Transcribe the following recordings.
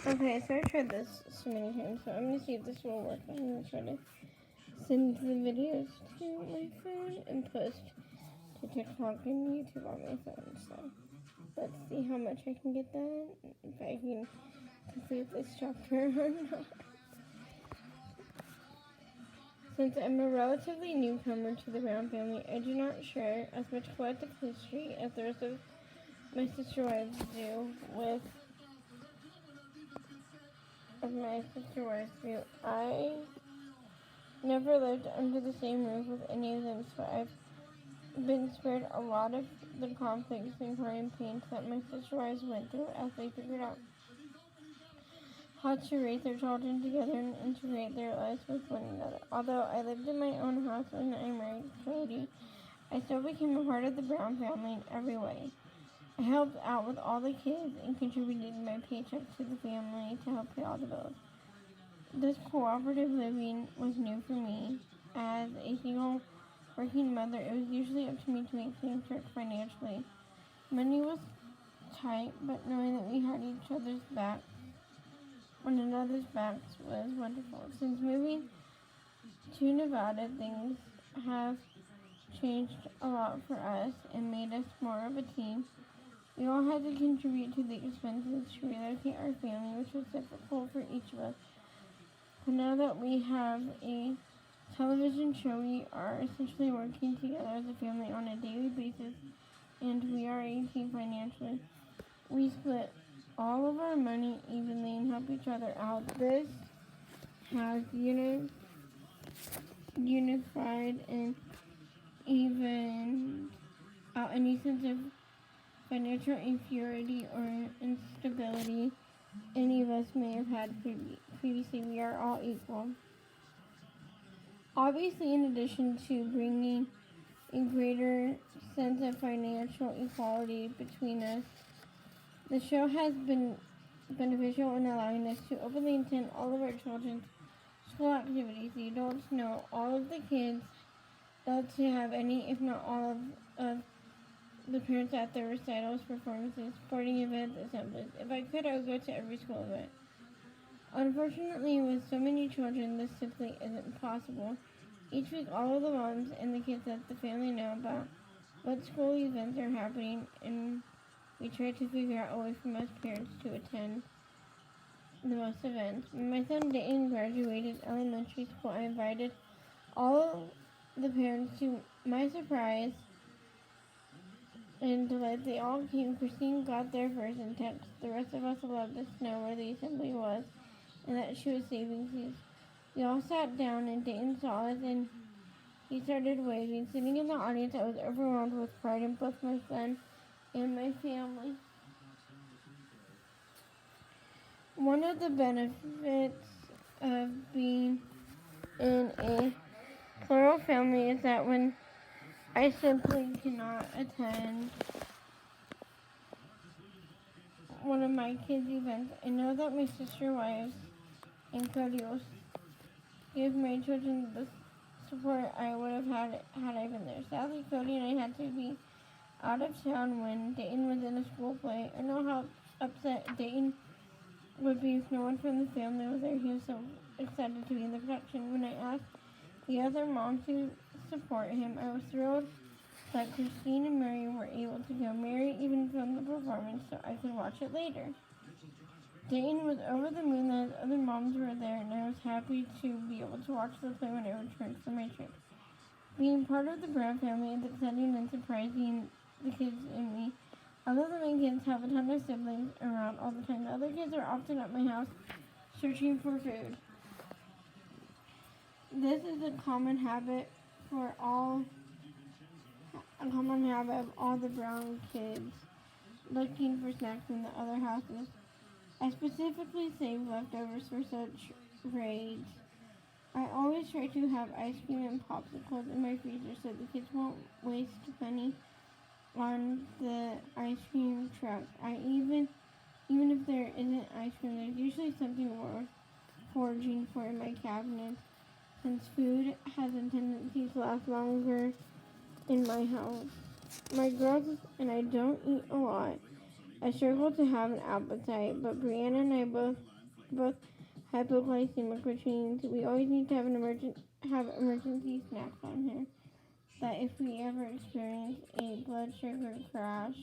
Okay, so I tried this so many times, so I'm gonna see if this will work. I'm gonna try to send the videos to my phone and post to TikTok and YouTube on my phone. So let's see how much I can get done, if I can complete this chapter or not. Since I'm a relatively newcomer to the Brown family, I do not share as much collective history as the rest of my sister wives do with I never lived under the same roof with any of them, so I've been spared a lot of the conflicts and growing pains that my sister wives went through as they figured out how to raise their children together and integrate their lives with one another. Although I lived in my own house when I married Cody, I still became a part of the Brown family in every way. I helped out with all the kids and contributed my paycheck to the family to help pay all the bills. This cooperative living was new for me. As a single working mother, it was usually up to me to make things work financially. Money was tight, but knowing that we had each other's back, one another's backs, was wonderful. Since moving to Nevada, things have changed a lot for us and made us more of a team. We all had to contribute to the expenses to relocate our family, which was difficult for each of us. But now that we have a television show, we are essentially working together as a family on a daily basis, and we are a team financially. We split all of our money evenly and help each other out. This has unified and even out any sense of financial inferiority or instability any of us may have had previously. We are all equal. Obviously, in addition to bringing a greater sense of financial equality between us, the show has been beneficial in allowing us to openly attend all of our children's school activities. The adults know all of the kids, adults to have any, if not all, of the parents at their recitals, performances, sporting events, assemblies. If I could, I would go to every school event. Unfortunately, with so many children, this simply isn't possible. Each week, all of the moms and the kids at the family know about what school events are happening, and we try to figure out a way for most parents to attend the most events. When my son Dayton graduated elementary school, I invited all the parents to my surprise and delight. They all came. Christine got there first and texted the rest of us allowed us to know where the assembly was and that she was saving seats. We all sat down and Dayton saw us and he started waving. Sitting in the audience, I was overwhelmed with pride in both my son and my family. One of the benefits of being in a plural family is that when I simply cannot attend one of my kids' events, I know that my sister wives and Cody will give my children the support I would have had I been there. Sadly, Cody and I had to be out of town when Dayton was in a school play. I know how upset Dayton would be if no one from the family was there. He was so excited to be in the production. When I asked the other mom to support him, I was thrilled that Christine and Mary were able to go. Mary even filmed the performance so I could watch it later. Dayton was over the moon that his other moms were there, and I was happy to be able to watch the play when I returned from my trip. Being part of the Brown family is exciting and surprising the kids and me. Although the main kids have a ton of siblings around all the time, the other kids are often at my house searching for food. This is a common habit of all the Brown kids looking for snacks in the other houses. I specifically save leftovers for such raids. I always try to have ice cream and popsicles in my freezer so the kids won't waste money on the ice cream truck. Even if there isn't ice cream, there's usually something worth foraging for in my cabinet, since food has a tendency to last longer in my house. My girls and I don't eat a lot, I struggle to have an appetite, but Brianna and I both hypoglycemic, which means we always need to have emergency snacks on here. That if we ever experience a blood sugar crash,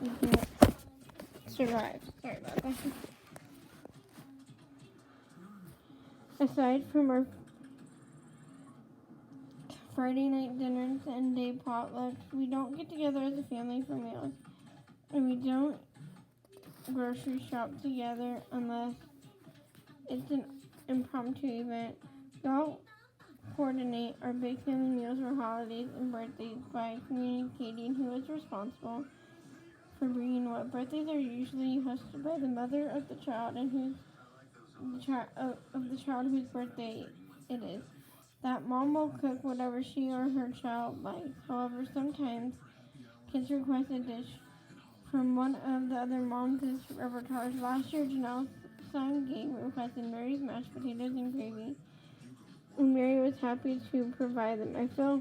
we can survive. Sorry about that. Aside from our Friday night dinners and day potlucks, we don't get together as a family for meals, and we don't grocery shop together unless it's an impromptu event. We all coordinate our big family meals for holidays and birthdays by communicating who is responsible for bringing what. Birthdays are usually hosted by the mother of the child and of the child whose birthday it is. That mom will cook whatever she or her child likes. However, sometimes kids request a dish from one of the other moms' repertoires. Last year, Janelle's son Gabe requested Mary's mashed potatoes and gravy, and Mary was happy to provide them. I feel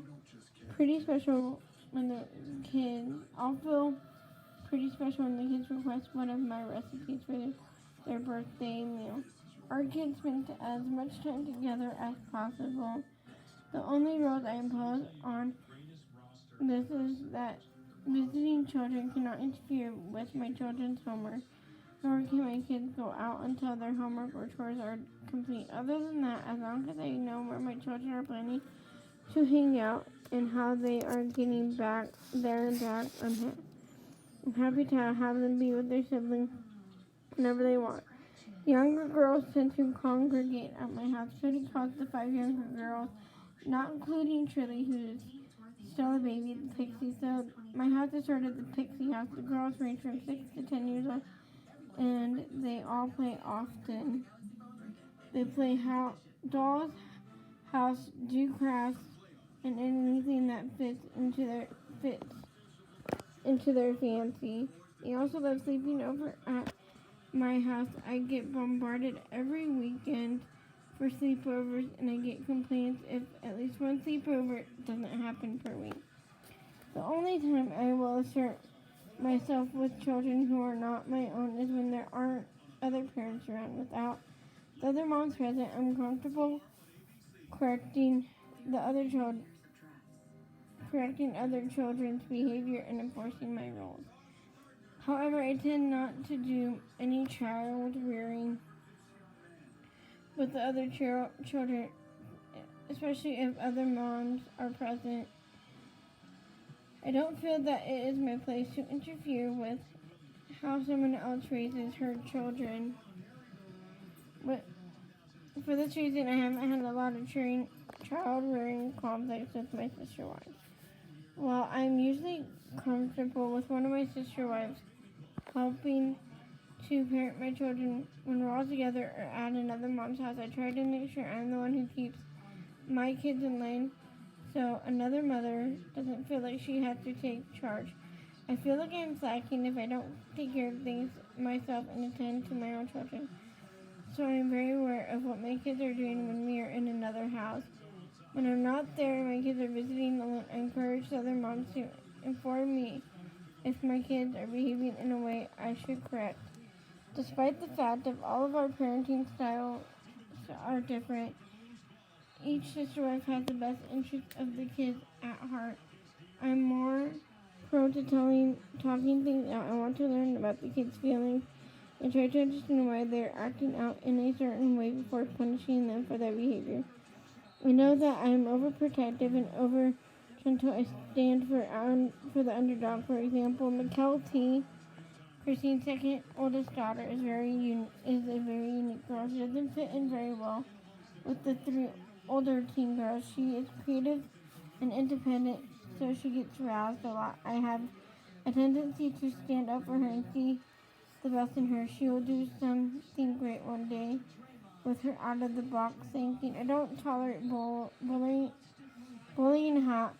pretty special when the kids. I'll feel pretty special when the kids request one of my recipes for their birthday meal. Our kids spend as much time together as possible. The only rules I impose on this is that visiting children cannot interfere with my children's homework, nor can my kids go out until their homework or chores are complete. Other than that, as long as I know where my children are planning to hang out and how they are getting back there and back, I'm happy to have them be with their siblings whenever they want. Younger girls tend to congregate at my house. Cody calls the 5 younger girls, not including Trilly, who's still a baby, the Pixie. So my house is sort of the Pixie house. The girls range from 6 to 10 years old, and they all play often. They play dolls, house, do crafts, and anything that fits into their fancy. They also love sleeping over at my house. I get bombarded every weekend for sleepovers, and I get complaints if at least one sleepover doesn't happen per week. The only time I will assert myself with children who are not my own is when there aren't other parents around. Without the other moms present, I'm comfortable correcting other children's behavior and enforcing my rules. However, I tend not to do any child rearing with the other children, especially if other moms are present. I don't feel that it is my place to interfere with how someone else raises her children. But for this reason, I haven't had a lot of child rearing conflicts with my sister wives. While I'm usually comfortable with one of my sister wives helping to parent my children when we're all together or at another mom's house, I try to make sure I'm the one who keeps my kids in line so another mother doesn't feel like she has to take charge. I feel like I'm slacking if I don't take care of things myself and attend to my own children. So I'm very aware of what my kids are doing when we are in another house. When I'm not there and my kids are visiting alone, I encourage the other moms to inform me if my kids are behaving in a way I should correct. Despite the fact that all of our parenting styles are different, each sister wife has the best interest of the kids at heart. I'm more prone to talking things out. I want to learn about the kids' feelings and try to understand why they're acting out in a certain way before punishing them for their behavior. I know that I am overprotective and over gentle. I stand for the underdog. For example, Mikkel T, Christine's second oldest daughter, is a very unique girl. She doesn't fit in very well with the 3 older teen girls. She is creative and independent, so she gets roused a lot. I have a tendency to stand up for her and see the best in her. She will do something great one day with her out-of-the-box thinking. I don't tolerate bullying and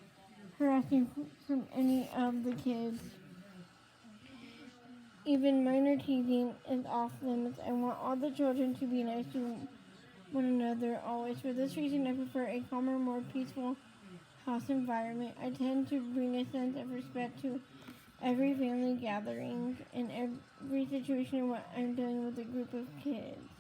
harassing from any of the kids. Even minor teasing is off limits. I want all the children to be nice to one another always. For this reason, I prefer a calmer, more peaceful house environment. I tend to bring a sense of respect to every family gathering, and every situation where I'm dealing with a group of kids.